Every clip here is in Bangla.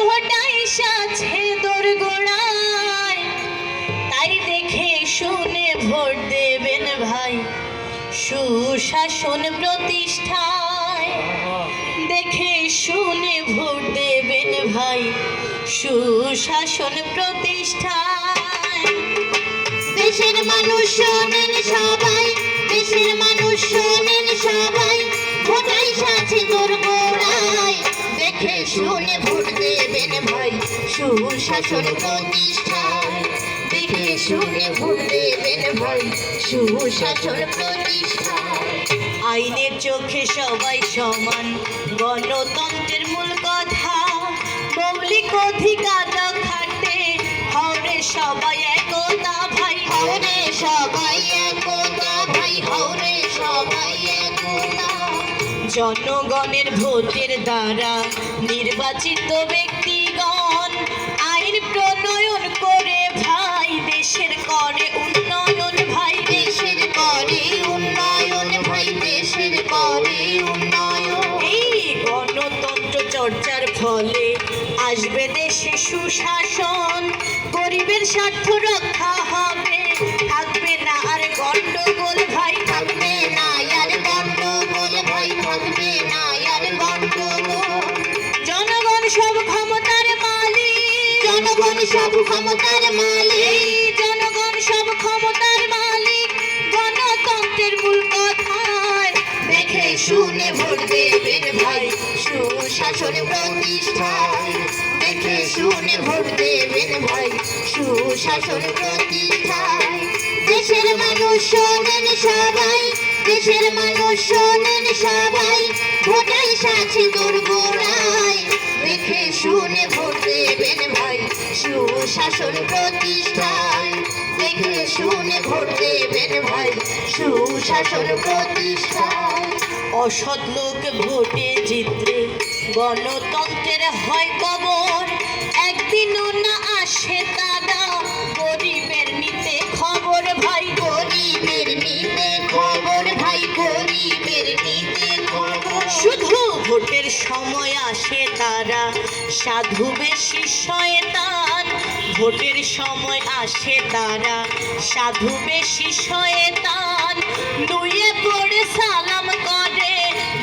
ভোটাই সাছে দোরগোড়ায়, তাই দেখে শুনে ভোট দেবেন ভাই সুশাসন প্রতিষ্ঠায়। দেখে শুনে ভোট দেবেন ভাই সুশাসন প্রতিষ্ঠায়। দেশের মানুষ শোনেন সবাই, দেশের মানুষ শোনেন সবাই, ভোটাই সাছে দোরগোড়ায়, দেখে শুনে ভোট দেবেন ভাই সুশাসন প্রতিষ্ঠায়। দেখে শুনে ভোট দেবেন ভাই সুশাসন প্রতিষ্ঠায়। আইনের চোখে সবাই সমান, গণতন্ত্রের মূল কথা, মৌলিক অধিকার রক্ষার্থে হরে সবাই একতা ভাই, হরে সবাই একতা ভাই, হরে সবাই একতা। জনগণের ভোটের দ্বারা নির্বাচিত ব্যক্তিগণ আইন প্রণয়ন করে ভাই দেশের করে উন্নয়ন ভাই, দেশের করে উন্নয়ন ভাই, দেশের করে উন্নয়ন। এই গণতন্ত্র চর্চার ফলে আসবে দেশে সুশাসন, গরিবের স্বার্থ রক্ষা হবে, থাকবে না আর গন্ডগোল ভাই, থাকবে না আর গন্ডগোল ভাই, থাকবে না আর গন্ডগোল। জনগণ সব ক্ষমতার মালিক, জনগণ সব ক্ষমতার মালিক, জনগণ সব ক্ষমতার মালিক, গণতন্ত্রের মূল কথায় দেখে শুনে ভোট দেবেন ভাই সুশাসন প্রতিষ্ঠায়। দেখে শুনে ভোট দেবেন ভাই সুশাসন প্রতিষ্ঠায়। দেশের মানুষ শোনেন সবাই, দেশের মানুষ শোনেন সবাই, ভোটাই সাছে দোরগোড়ায়, দেখে শুনে ভোট দেবেন ভাই সুশাসন প্রতিষ্ঠায়। দেখে শুনে ভোট দেবেন ভাই সুশাসন প্রতিষ্ঠায়। অসৎ লোক ভোটে জিতলে গণতন্ত্রের হয় কবর, একদিনও না আসে তারা গরিবের নিতে খবর ভাই, গরিবের নিতে খবর ভাই, গরিবের নিতে খবর। শুধু ভোটের সময় আসে তারা সাধু বেশি শয়তান, ভোটের সময় আসে তারা সাধু বেশি শয়তান, নুয়ে পড়ে সালাম করে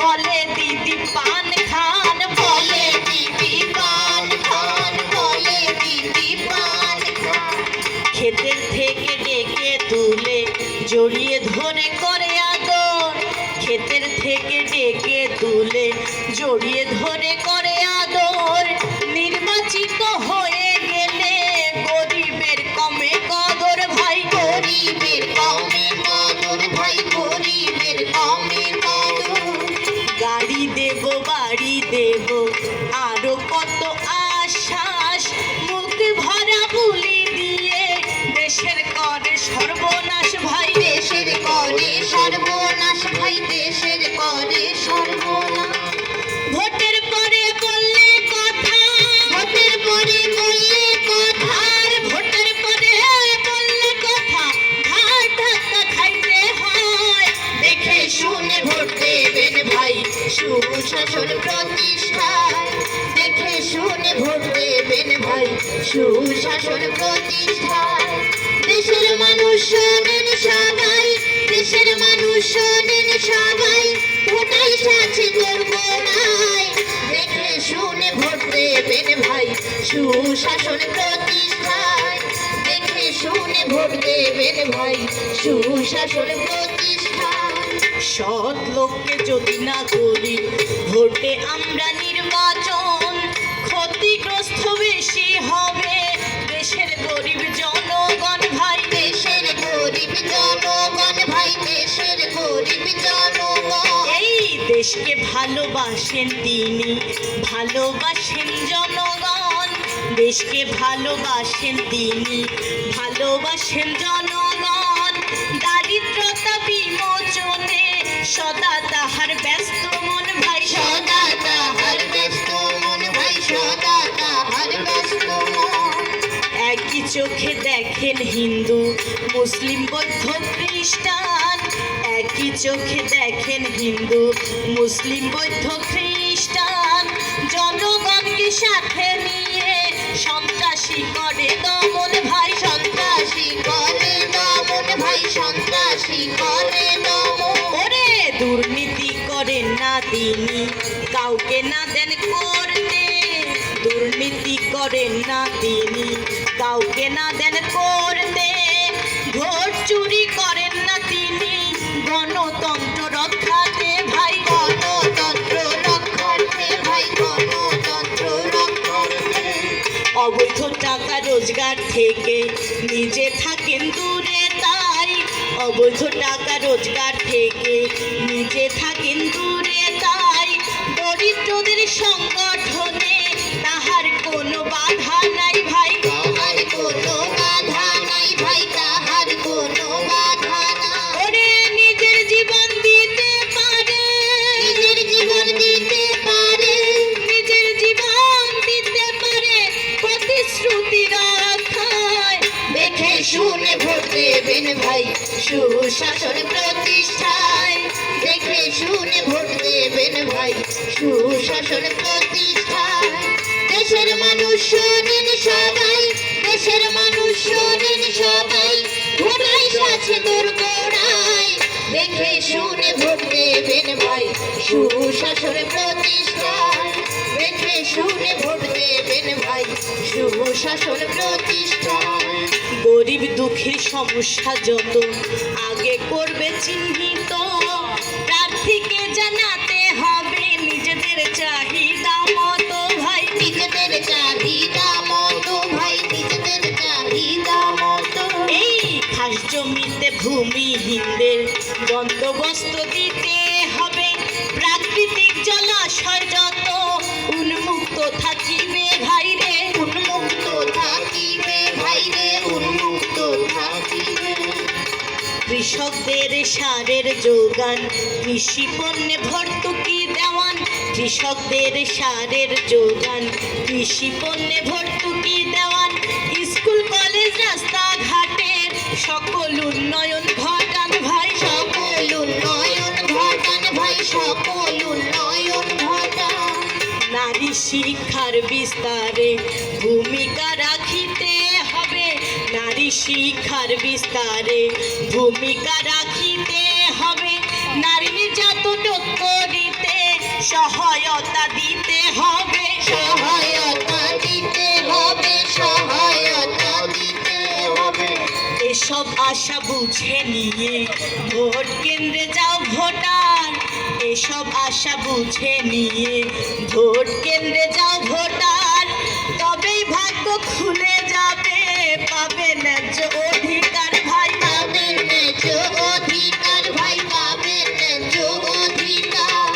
বলে দিদি পান খান, বলে দিদি পান খান, বলে দিদি পান খান। ক্ষেতের থেকে ডেকে তুলে জড়িয়ে ধরে করে আদর, ক্ষেতের থেকে ডেকে তুলে জড়িয়ে ধরে করে আদর, নির্বাচিত হয়ে গেলে গরিবের কমে কদর ভাই, গরিবের কমে কদর ভাই, গরিবের কমে কদর। গাড়ি দেব বাড়ি দেব আরো কত আশ্বাস, মুখ ভরা বুলি দিয়ে দেশের করে সর্বনাশ ভাই, দেশের করে সর্বনাশ ভাই, দেশের করে সর্বনাশ। ভোটের পরে বললে কথা, ভোটের পরে বললে কথা, ভোটের পরে বললে কথা, ঘাট ধাক্কা খাইতে হয়, দেখে শুনে ভোট দেবেন ভাই সুশাসন প্রতিষ্ঠায়। দেখে শুনে ভোট দেবেন ভাই সুশাসন প্রতিষ্ঠায়। দেশের মানুষ শোনেন সবাই, দেশের মানুষ শোনেন সবাই, ভোটাই সাছে দোরগোড়ায়, দেখে শুনে ভোট দেবেন ভাই সুশাসন প্রতিষ্ঠায়। দেখে শুনে ভোট দেবেন ভাই সুশাসন প্রতিষ্ঠায়। সৎ লোককে যদি না করি ভোটে আমরা নির্বাচন, ক্ষতিগ্রস্ত বেশি হবে দেশের গরিব জনগণ ভাই, দেশের গরিব জনগণ ভাই, দেশের গরিব জনগণ। এই দেশকে ভালোবাসেন তিনি, ভালোবাসেন জনগণ, দেশকে ভালোবাসেন তিনি, ভালোবাসেন জনগণ। দারিদ্রতা বিমোচনে সদা তাহার ব্যস্ত মন ভাই, সদা তাহার ব্যস্ত মন ভাই, সদা তাহার ব্যস্ত মন। একই চোখে দেখেন হিন্দু মুসলিম বৌদ্ধ খ্রিস্টান, একই চোখে দেখেন হিন্দু মুসলিম বৌদ্ধ খ্রিস্টান, জনগণকে সাথে নিয়ে তিনি কাউকে না দেন করতে, দুর্নীতি করেন না তিনি কাউকে না দেন করতে, ভোট চুরি করেন না তিনি গণতন্ত্র রক্ষাতে ভাই, গণতন্ত্র রক্ষাতে ভাই, গণতন্ত্র রক্ষাতে। অবৈধ টাকা রোজগার থেকে নিজে থাকেন দূরে, তাই অবৈধ টাকা রোজগার থেকে নিজে থাকেন দূরে, তাই দরিদ্রদের সংগঠনে তাহার কোনো বাধা নাই ভাই, তাহার কোনো বাধা নাই ভাই, তাহার কোনো বাধা নাই। ওরে নিজের জীবন দিতে পারে, নিজের জীবন দিতে পারে, নিজের জীবন দিতে পারে প্রতিশ্রুতি রক্ষায়। দেখে শুনে ভোট দেবেন ভাই সুশাসন প্রতিষ্ঠায়, দেখে শুনে ভোট দেবেন ভাই সুশাসন প্রতিষ্ঠায়। দেশের মানুষ শোনেন সবাই, দেশের মানুষ শোনেন সবাই, ভোটাই আছে দুর্গড়ায়। দেখে শুনে ভোট দেবেন ভাই সুশাসন প্রতিষ্ঠায়, দেখে শুনে ভোট দেবেন ভাই সুশাসন প্রতিষ্ঠায়। গরিব দুঃখীর সমস্যা যত আগে করবে চিহ্নিত, প্রার্থীকে জানাতে হবে নিজেদের চাহিদা মতো ভাই, নিজেদের চাহিদা মতো ভাই, নিজেদের চাহিদা মতো। এই খাস জমিতে ভূমিহীনদের বন্দোবস্ত দিতে হবে, প্রাকৃতিক জলাশয় যত উন্মুক্ত থাকিবে ভাই রে, উন্মুক্ত থাকিবে ভাই রে, উন্মুক্ত থাকিবে। কৃষকদের সারের যোগান, কৃষি পণ্যে ভর্তুকি দেওয়ান, কৃষকদের সারের যোগান, কৃষি পণ্যে ভর্তুকি দেওয়ান, স্কুল কলেজ রাস্তাঘাটের সকল উন্নয়ন ঘটান ভাই, সকল উন্নয়ন ঘটান ভাই, সকল উন্নয়ন ঘটান। নারী শিক্ষার বিস্তারে ভূমিকা রাখিতে হবে, নারী শিক্ষার বিস্তারে ভূমিকা রাখিতে হবে, নারী নির্যাতন করিতে সহায়তা দিতে হবে, সহায়তা দিতে হবে, সহায়তা দিতে হবে। এসব আশা বুঝে নিয়ে ভোট কেন্দ্রে যাও ভোটার, এসব আশা বুঝে নিয়ে ভোট কেন্দ্রে যাও ভোটার, তবেই ভাগ্য খুলে যাবে, পাবে ন্যায্য অধিকার ভাই, পাবে ন্যায্য অধিকার ভাই, পাবে ন্যায্য অধিকার।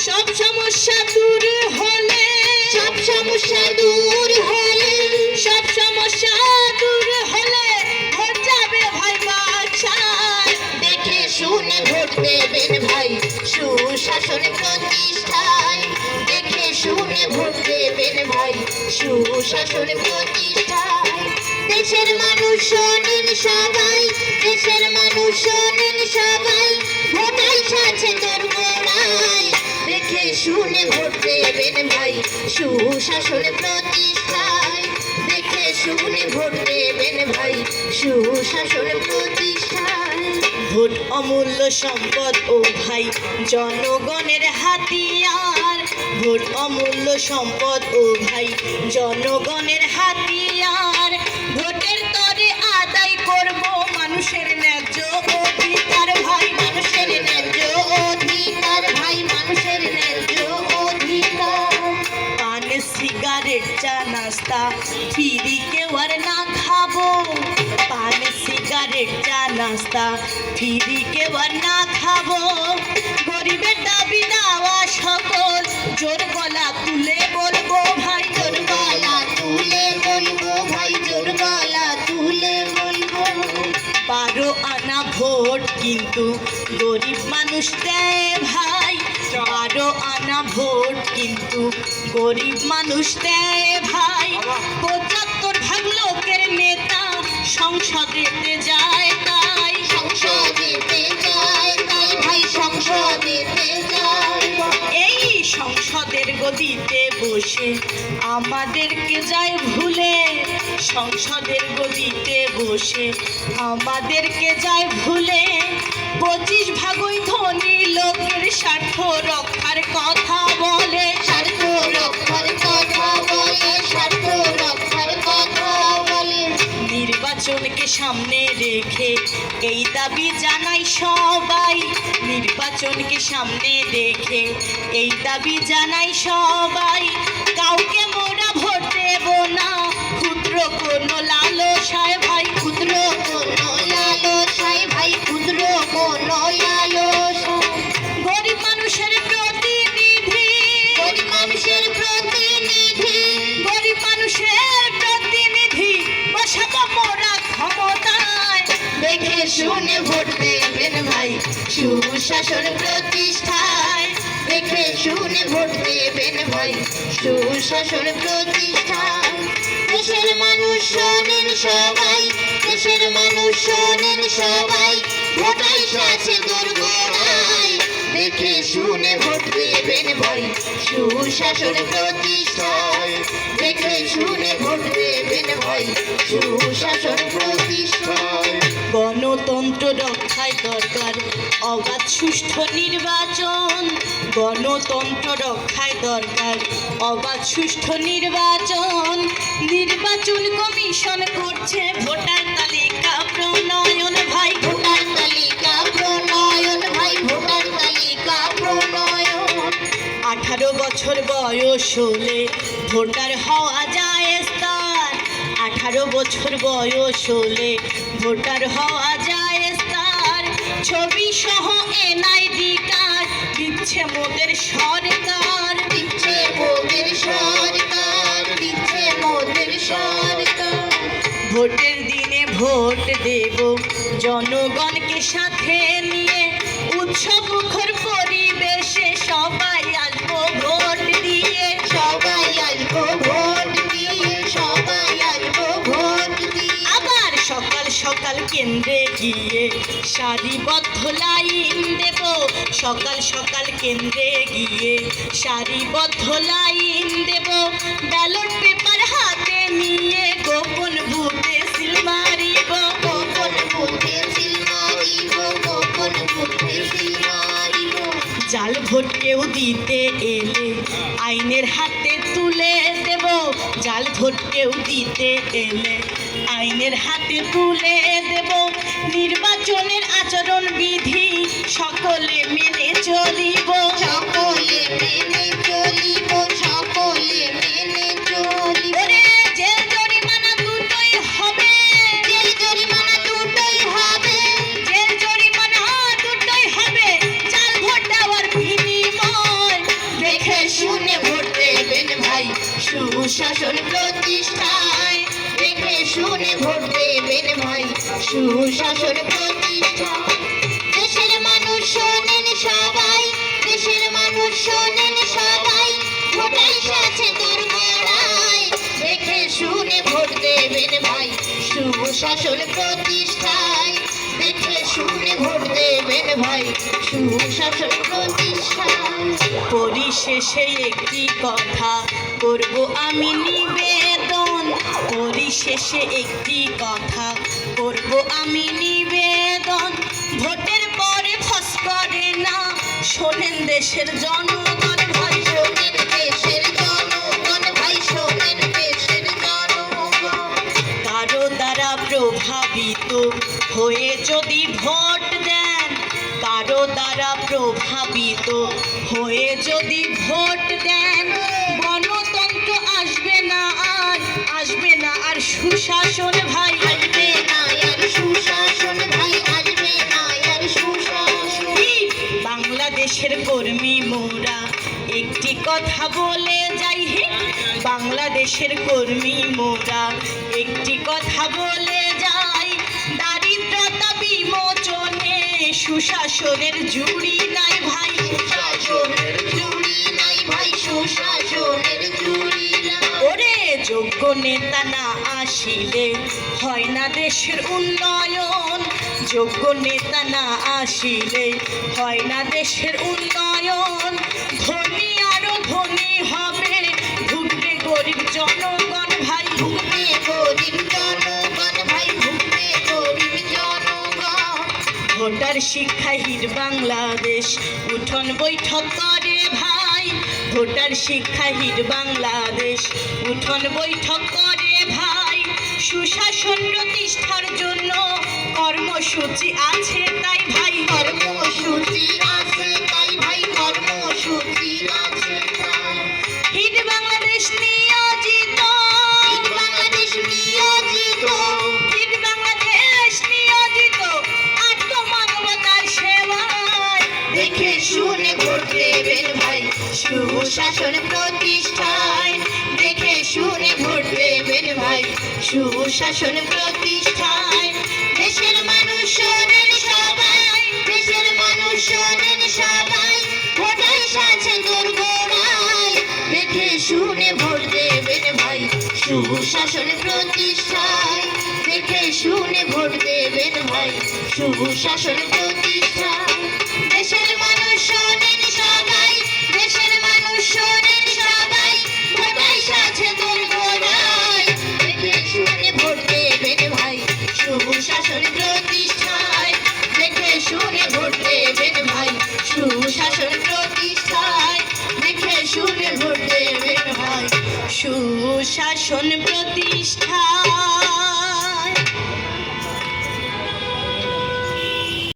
সব সমস্যা দূর হলে, সব সমস্যা দূর হলে, সব সমস্যা দূর হলে ভোট যাবে ভাই বাছাই। দেখে শুনে ভোট দেবেন ভাই সুশাসন প্রতিষ্ঠায়, দেখে শুনে ভোট দেবেন ভাই সুশাসন প্রতিষ্ঠায়। দেশের মানুষ শোনেন সবাই, দেশের মানুষ শোনেন সবাই, ভোটাই আছে দুর্গড়ায়। দেখে শুনে ভোট দেবেন ভাই সুশাসন প্রতিষ্ঠায়, দেখে শুনে ভোট দেবেন ভাই সুশাসন প্রতিষ্ঠায়। ভোট অমূল্য সম্পদ ও ভাই জনগণের হাতিয়ার, ভোট অমূল্য সম্পদ ও ভাই জনগণের হাতিয়ার। ভোটের তরে আদায় করব মানুষের ন্যায্য অধিকার ভাই, মানুষের ন্যায্য অধিকার ভাই, মানুষের ন্যায্য অধিকার। পান সিগারেট চা নাস্তা ফিরি কেউ আর না খাবো, পান সিগারেট চা নাস্তা ফিরি কেউ আর না খাবো। গরিবের দাবি দাওয়া সকল জোর গলা তুলে বলবো ভাই, জোর গলা তুলে বলবো ভাই, জোর গলা তুলে বলবো। 12 আনা ভোট কিন্তু গরিব মানুষ দেয় ভাই, 12 আনা ভোট কিন্তু গরিব মানুষ দেয় ভাই। 75 ভাগ লোকের নেতা সংসদেতে যায় তাই, সংসদেতে যায় তাই ভাই, সংসদেতে যায়। এই সংসদের গদিতে বসে আমাদেরকে যায় ভুলে, সংসদের গদিতে বসে আমাদেরকে যায় ভুলে। 25 ভাগই ধনী লোকের স্বার্থ রক্ষার কথা বলে, স্বার্থ রক্ষার কথা বলে, স্বার্থ রক্ষার কথা বলে। নির্বাচনকে সামনে রেখে এই দাবি জানাই সবাই, নির্বাচনকে সামনে রেখে এই দাবি জানাই সবাই, কাউকে মোরা ভোট দেব না ক্ষুদ্র কোনো লালসায় ভাই, ক্ষুদ্র কোনো লালসায় ভাই, ক্ষুদ্র কোনো লালসায়। গরিব মানুষের প্রতিনিধি, গরিব মানুষের প্রতিনিধি, গরিব মানুষের প্রতিনিধি বসাবো মোরা ক্ষমতায়, দেখে শুনে ভোট দেবেন ভাই সুশাসন প্রতিষ্ঠায়। দেখে শুনে ভোট দেবেন ভাই সুশাসন প্রতিষ্ঠায়। দেশের মানুষ শোনেন সবাই, দেশের মানুষ শোনেন সবাই, ভোটাই আছে দুর্গড়ায়। দেখে শুনে ভোট দেবেন ভাই সুশাসন প্রতিষ্ঠায়। দেখে শুনে ভোট দেবেন ভাই সুশাসন প্রতিষ্ঠায়। গণতন্ত্র রক্ষায় দরকার অবাধ সুষ্ঠু নির্বাচন, গণতন্ত্র রক্ষায় দরকার অবাধ সুষ্ঠু নির্বাচন, নির্বাচন কমিশন করছে ভোটার তালিকা প্রণয়ন ভাই, ভোটার তালিকা প্রণয়ন ভাই, ভোটার তালিকা প্রণয়ন। 18 বছর বয়স হলে ভোটার হওয়া যায় স্থান, 18 বছর বয়স হলে ভোটার হওয়া যায় স্থান, ছবি সহ এনআইডি কার্ড দিচ্ছে মোদের সরকার, দিচ্ছে মোদের সরকার, দিচ্ছে মোদের সরকার। ভোটের দিনে ভোট দেব জনগণকে সাথে নিয়ে, উৎসব মুখর পরিবেশে সবাই আসবো ভোট দিয়ে, সবাই আসবো ভোট দিয়ে, সবাই আসবো ভোট দিয়ে। আবার সকাল সকাল কেন্দ্রে গিয়ে সারিবদ্ধ লাইন দেব, সকাল সকাল কেন্দ্রে গিয়ে সারিবদ্ধ লাইন দেব, ব্যালট পেপার হাতে নিয়ে গোপন বুথে সিল মারিব, গোপন বুথে সিল মারিব, গোপন বুথে সিল মারিব। জাল ভোট কেউ দিতে এলে আইনের হাতে তুলে দেব, জাল ভোট কেউ দিতে এলে আইনের হাতে তুলে দেব, নির্বাচনের আচরণ বিধি সকলে মেনে চলিব, সকলে মেনে চলিব, সকলে মেনে চলিব। ওরে জেল জরিমানা দুটোই হবে, জেল জরিমানা দুটোই হবে, জেল জরিমানা দুটোই হবে, জাল ভোট দেওয়ার বিনিময়, দেখে শুনে ভোট দেবেন ভাই সুশাসন প্রতিষ্ঠায়। দেখে শুনে ভোট দেবেন ভাই সুশাসন প্রতিষ্ঠায়। দেশের মানুষ শোনেন সবাই, দেশের মানুষ শোনেন সবাই, ভোটাই আছে দুর্গড়ায়। দেখে শুনে ভোট দেবেন ভাই সুশাসন প্রতিষ্ঠায়। দেখে শুনে ভোট দেবেন ভাই সুশাসন প্রতিষ্ঠায়। পরিশেষে একটি কথা করব আমি নিবেদন, পরিশেষে একটি কথা করব আমি নিবেদন, ভোটের পরে ফস করে না শোনেন দেশের জনগণ ভাই, শোনেন দেশের জনগণ ভাই, শোনেন দেশের জনগণ। কারো দ্বারা প্রভাবিত হয়ে যদি ভোট দেন, কারো দ্বারা প্রভাবিত হয়ে যদি ভোট দেন, গণতন্ত্র আসবে না আর, আসবে না আর সুশাসন ভাই, আসবে না আর সুশাসন ভাই, আসবে না আর সুশাসন। বাংলাদেশের কর্মী মোরা একটি কথা বলে যাই, বাংলাদেশের কর্মী মোরা একটি কথা বলে যাই, দারিদ্রতা বিমোচনে সুশাসনের জুড়ি নাই ভাই, সুশাসনের জুড়ি নাই ভাই, সুশাসনের জুড়ি নাই। ওরে যোগ্য নেতা না আসিলে হয় না দেশের উন্নয়ন, যোগ্য নেতা না আসিলে হয় না দেশের উন্নয়ন, ধনী আরো ধনী হবে ভুগবে গরিব জনগণ ভাই, ভুগবে গরিব জনগণ ভাই, ভুগবে গরিব জনগণ। ভোটার ভোটার শিক্ষাহীন বাংলাদেশ উঠোন বৈঠক করে ভাই, ভোটার শিক্ষাহীন বাংলাদেশ উঠোন বৈঠক করে ভাই। সুশাসন প্রতিষ্ঠার জন্য কর্মসূচি আছে তাই ভাই, কর্মসূচি আছে তাই ভাই, কর্মসূচি আছে তাই। হিট বাংলাদেশ নিয়োজিত, হিট বাংলাদেশ নিয়োজিত, হিট বাংলাদেশ নিয়োজিত আত্মমানবতার সেবায়। দেখে শুনে ভোট দেবেন ভাই, সুশাসন প্রতিষ্ঠায়। দেখে শুনে ভোট দেবেন ভাই, সুশাসন প্রতিষ্ঠায়। দেশের মানুষ শোনেন সবাই, দেশের মানুষ শোনেন সবাই, ভোটার সাথে দুর্গড়ায়। দেখে শুনে ভোট দেবেন ভাই, সুশাসন প্রতিষ্ঠায়। দেখে শুনে ভোট দেবেন ভাই, সুশাসন প্রতিষ্ঠায়। দেশের মানুষ শোনেন সবাই, দেশের মানুষ শোনেন সবাই, ভোটার সাথে দুর্গড়ায়। দেখে শুনে ভোট দেবেন ভাই, সুশাসন প্রতিষ্ঠায়। দেখে শুনে ভোট দেবেন ভাই, সুশাসন প্রতিষ্ঠায়। দেখে শুনে ভোট দেবেন ভাই, সুশাসন প্রতিষ্ঠা।